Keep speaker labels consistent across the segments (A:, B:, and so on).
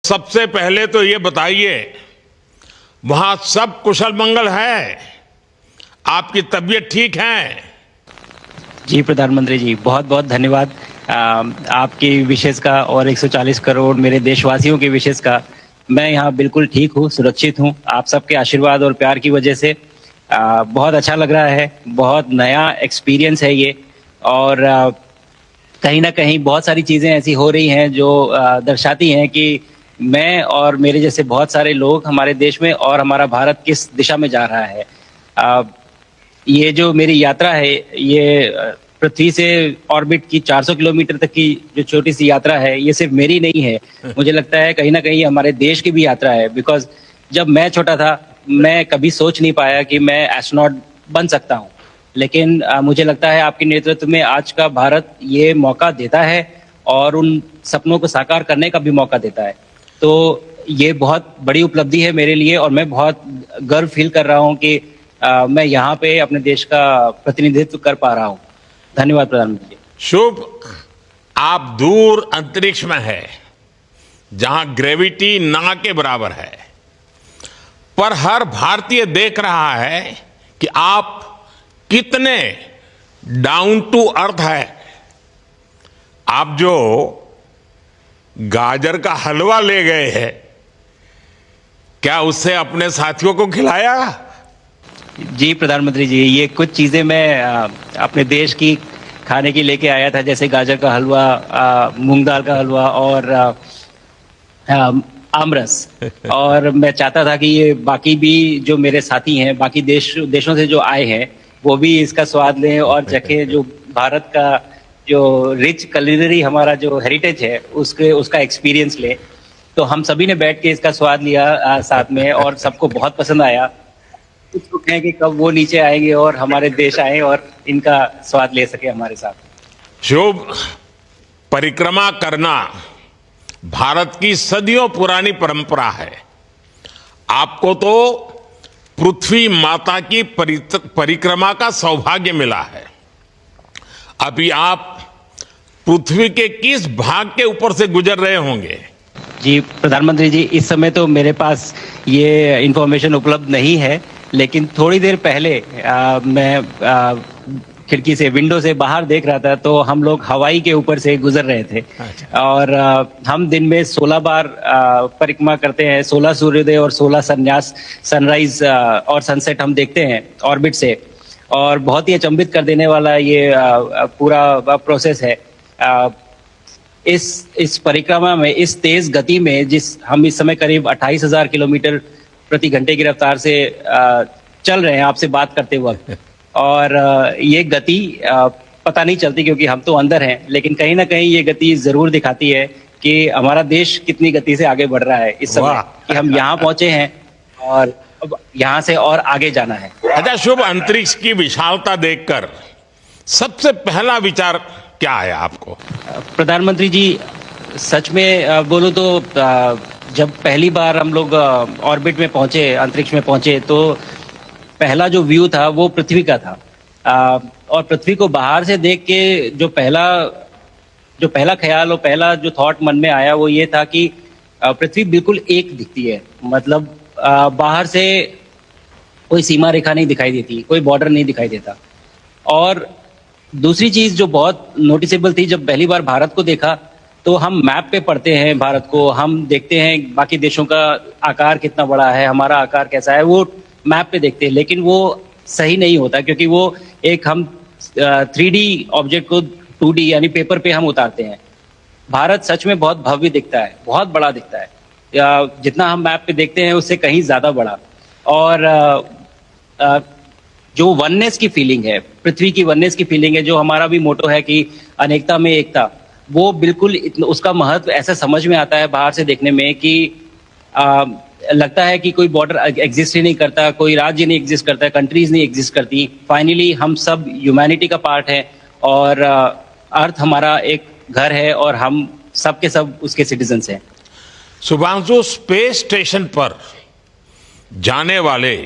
A: सबसे पहले तो ये बताइए, वहां सब कुशल मंगल है? आपकी तबीयत ठीक है?
B: जी प्रधानमंत्री जी, बहुत बहुत धन्यवाद आपकी विशेष का और 140 करोड़ मेरे देशवासियों की विशेष का। मैं यहाँ बिल्कुल ठीक हूँ, सुरक्षित हूँ। आप सबके आशीर्वाद और प्यार की वजह से बहुत अच्छा लग रहा है। बहुत नया एक्सपीरियंस है ये। और कहीं ना कहीं बहुत सारी चीज़ें ऐसी हो रही हैं जो दर्शाती हैं कि मैं और मेरे जैसे बहुत सारे लोग हमारे देश में और हमारा भारत किस दिशा में जा रहा है। ये जो मेरी यात्रा है, ये पृथ्वी से ऑर्बिट की 400 किलोमीटर तक की जो छोटी सी यात्रा है, ये सिर्फ मेरी नहीं है। मुझे लगता है कहीं ना कहीं हमारे देश की भी यात्रा है। बिकॉज जब मैं छोटा था, मैं कभी सोच नहीं पाया कि मैं एस्ट्रोनॉट बन सकता हूँ। लेकिन मुझे लगता है आपके नेतृत्व में आज का भारत ये मौका देता है और उन सपनों को साकार करने का भी मौका देता है। तो ये बहुत बड़ी उपलब्धि है मेरे लिए और मैं बहुत गर्व फील कर रहा हूँ कि मैं यहाँ पे अपने देश का प्रतिनिधित्व कर पा रहा हूँ। धन्यवाद प्रधानमंत्री जी।
A: शुभ। आप दूर अंतरिक्ष में है, जहां ग्रेविटी ना के बराबर है, पर हर भारतीय देख रहा है कि आप कितने डाउन टू अर्थ है। आप जो गाजर का हलवा ले गए हैं, क्या उससे अपने साथियों को खिलाया?
B: जी प्रधानमंत्री जी, ये कुछ चीज़ें मैं अपने देश की खाने की लेके आया था, जैसे गाजर का हलवा, मूंग दाल का हलवा और आमरस। और मैं चाहता था कि ये बाकी भी जो मेरे साथी हैं, बाकी देशों से जो आए हैं, वो भी इसका स्वाद लें और चखें। जो भारत का जो रिच कुलिनरी हमारा जो हेरिटेज है, उसका एक्सपीरियंस लें। तो हम सभी ने बैठ के इसका स्वाद लिया साथ में, और सबको बहुत पसंद आया। कुछ लोग हैं कि कब वो नीचे आएंगे और हमारे देश आए और इनका स्वाद ले सके हमारे साथ।
A: शुभ। परिक्रमा करना भारत की सदियों पुरानी परंपरा है। आपको तो पृथ्वी माता की परिक्रमा का सौभाग्य मिला है। अभी आप पृथ्वी के किस भाग के ऊपर से गुजर रहे होंगे?
B: जी प्रधानमंत्री जी, इस समय तो मेरे पास ये इंफॉर्मेशन उपलब्ध नहीं है, लेकिन थोड़ी देर पहले मैं खिड़की से, विंडो से बाहर देख रहा था, तो हम लोग हवाई के ऊपर से गुजर रहे थे।
A: अच्छा।
B: और हम दिन में 16 बार परिक्रमा करते हैं। 16 सूर्योदय और 16 संन्यास, सनराइज और सनसेट हम देखते हैं ऑर्बिट से। और बहुत ही अचंभित कर देने वाला ये पूरा प्रोसेस है। इस परिक्रमा में, इस तेज गति में, हम इस समय करीब 28,000 किलोमीटर प्रति घंटे की रफ्तार से चल रहे हैं आपसे बात करते वक्त। और ये गति पता नहीं चलती क्योंकि हम तो अंदर हैं, लेकिन कहीं ना कहीं ये गति जरूर दिखाती है कि हमारा देश कितनी गति से आगे बढ़ रहा है इस समय, कि हम यहाँ पहुंचे हैं और अब यहाँ से और आगे जाना है।
A: अच्छा शुभ, अंतरिक्ष की विशालता देखकर सबसे पहला विचार क्या आया आपको?
B: प्रधानमंत्री जी, सच में बोलो तो जब पहली बार हम लोग ऑर्बिट में पहुंचे, अंतरिक्ष में पहुंचे, तो पहला जो व्यू था वो पृथ्वी का था। और पृथ्वी को बाहर से देख के जो पहला ख्याल और पहला जो थॉट मन में आया वो ये था कि पृथ्वी बिल्कुल एक दिखती है। मतलब बाहर से कोई सीमा रेखा नहीं दिखाई देती, कोई बॉर्डर नहीं दिखाई देता। और दूसरी चीज जो बहुत नोटिसेबल थी, जब पहली बार भारत को देखा, तो हम मैप पे पढ़ते हैं भारत को, हम देखते हैं बाकी देशों का आकार कितना बड़ा है, हमारा आकार कैसा है, वो मैप पे देखते हैं। लेकिन वो सही नहीं होता, क्योंकि वो हम 3D ऑब्जेक्ट को 2D यानी पेपर पे हम उतारते हैं। भारत सच में बहुत भव्य दिखता है, बहुत बड़ा दिखता है। जितना हम मैप पे देखते हैं उससे कहीं ज्यादा बड़ा। और जो वननेस की फीलिंग है, पृथ्वी की वननेस की फीलिंग है, जो हमारा भी मोटो है कि अनेकता में एकता, वो बिल्कुल उसका महत्व ऐसा समझ में आता है बाहर से देखने में कि लगता है कि कोई बॉर्डर एग्जिस्ट ही नहीं करता, कोई राज्य नहीं एग्जिस्ट करता, कंट्रीज नहीं एग्जिस्ट करती। फाइनली हम सब ह्यूमैनिटी का पार्ट है और अर्थ हमारा एक घर है और हम सब के सब उसके सिटीजन्स हैं।
A: शुभांशु, स्पेस स्टेशन पर जाने वाले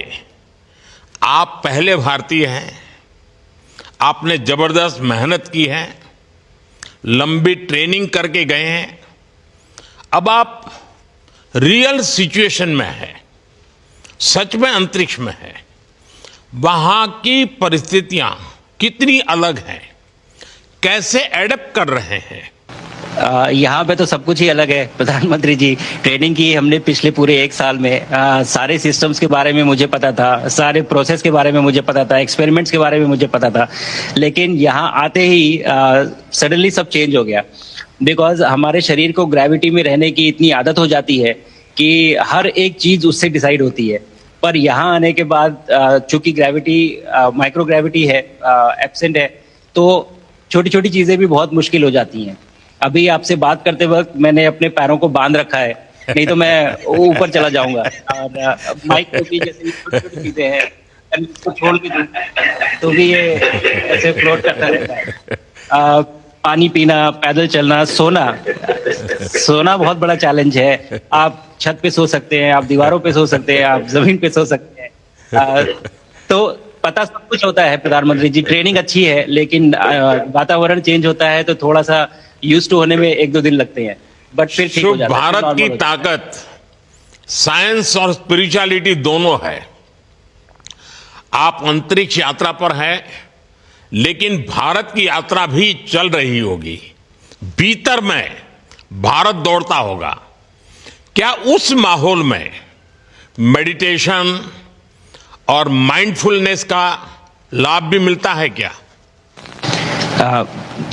A: आप पहले भारतीय हैं। आपने जबरदस्त मेहनत की है, लंबी ट्रेनिंग करके गए हैं। अब आप रियल सिचुएशन में है, सच में अंतरिक्ष में है, वहां की परिस्थितियां कितनी अलग हैं, कैसे एडप्ट कर रहे हैं?
B: यहाँ पे तो सब कुछ ही अलग है प्रधानमंत्री जी। ट्रेनिंग की हमने पिछले पूरे 1 साल में। सारे सिस्टम्स के बारे में मुझे पता था, सारे प्रोसेस के बारे में मुझे पता था, एक्सपेरिमेंट्स के बारे में मुझे पता था, लेकिन यहाँ आते ही सडनली सब चेंज हो गया। बिकॉज हमारे शरीर को ग्रेविटी में रहने की इतनी आदत हो जाती है कि हर एक चीज उससे डिसाइड होती है। पर यहाँ आने के बाद चूंकि ग्रेविटी माइक्रो ग्रेविटी है, एब्सेंट है, तो छोटी छोटी चीजें भी बहुत मुश्किल हो जाती हैं। अभी आपसे बात करते वक्त मैंने अपने पैरों को बांध रखा है, नहीं तो मैं ऊपर चला जाऊंगा। और माइक को भी जैसे छोटी छोटी चीजें हैं, इसको छोड़ के दूं तो भी ये ऐसे फ्लोट करता रहता है। पानी पीना, पैदल चलना, सोना बहुत बड़ा चैलेंज है। आप छत पे सो सकते हैं, आप दीवारों पे सो सकते हैं, आप जमीन पे सो सकते हैं। तो पता सब कुछ होता है प्रधानमंत्री जी। ट्रेनिंग अच्छी है, लेकिन वातावरण चेंज होता है तो थोड़ा सा यूज्ड टू होने में 1-2 दिन लगते हैं, बट फिर ठीक हो जाता है।
A: भारत की ताकत साइंस और स्पिरिचुअलिटी दोनों है। आप अंतरिक्ष यात्रा पर हैं, लेकिन भारत की यात्रा भी चल रही होगी। भीतर में भारत दौड़ता होगा। क्या उस माहौल में मेडिटेशन और माइंडफुलनेस का लाभ भी मिलता है क्या?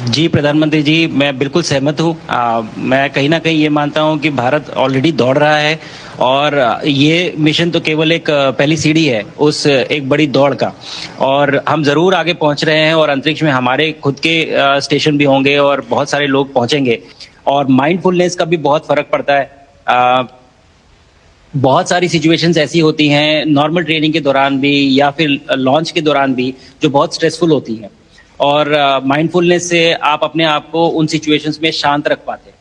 B: जी प्रधानमंत्री जी, मैं बिल्कुल सहमत हूँ। मैं कहीं ना कहीं ये मानता हूँ कि भारत ऑलरेडी दौड़ रहा है, और ये मिशन तो केवल एक पहली सीढ़ी है उस एक बड़ी दौड़ का। और हम जरूर आगे पहुंच रहे हैं, और अंतरिक्ष में हमारे खुद के स्टेशन भी होंगे और बहुत सारे लोग पहुंचेंगे। और माइंडफुलनेस का भी बहुत फर्क पड़ता है। बहुत सारी सिचुएशंस ऐसी होती हैं नॉर्मल ट्रेनिंग के दौरान भी या फिर लॉन्च के दौरान भी, जो बहुत स्ट्रेसफुल होती हैं, और माइंडफुलनेस से आप अपने आप को उन सिचुएशंस में शांत रख पाते हैं,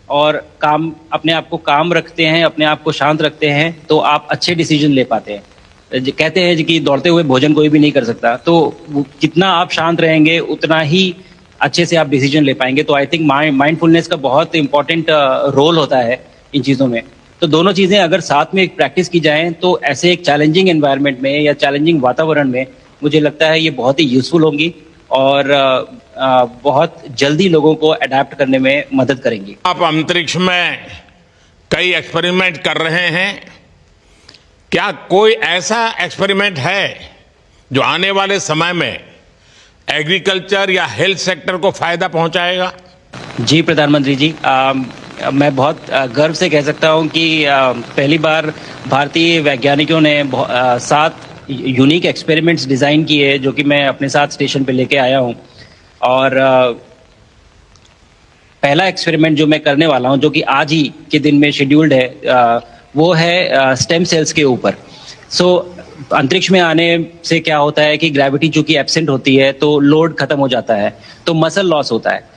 B: और अपने आप को काम रखते हैं, अपने आप को शांत रखते हैं, तो आप अच्छे डिसीजन ले पाते हैं। कहते हैं कि दौड़ते हुए भोजन कोई भी नहीं कर सकता, तो जितना आप शांत रहेंगे उतना ही अच्छे से आप डिसीजन ले पाएंगे। तो आई थिंक माइंडफुलनेस का बहुत इंपॉर्टेंट रोल होता है इन चीज़ों में। तो दोनों चीज़ें अगर साथ में एक प्रैक्टिस की जाएं तो ऐसे एक चैलेंजिंग एनवायरनमेंट में या चैलेंजिंग वातावरण में मुझे लगता है ये बहुत ही यूजफुल होंगी, और बहुत जल्दी लोगों को अडेप्ट करने में मदद करेंगी।
A: आप अंतरिक्ष में कई एक्सपेरिमेंट कर रहे हैं। क्या कोई ऐसा एक्सपेरिमेंट है जो आने वाले समय में एग्रीकल्चर या हेल्थ सेक्टर को फायदा पहुंचाएगा?
B: जी प्रधानमंत्री जी, मैं बहुत गर्व से कह सकता हूं कि पहली बार भारतीय वैज्ञानिकों ने 7 यूनिक एक्सपेरिमेंट्स डिज़ाइन किए, जो कि मैं अपने साथ स्टेशन पे लेके आया हूं। और पहला एक्सपेरिमेंट जो मैं करने वाला हूं, जो कि आज ही के दिन में शेड्यूल्ड है, वो है स्टेम सेल्स के ऊपर। अंतरिक्ष में आने से क्या होता है कि ग्रेविटी चूंकि एब्सेंट होती है तो लोड खत्म हो जाता है, तो मसल लॉस होता है।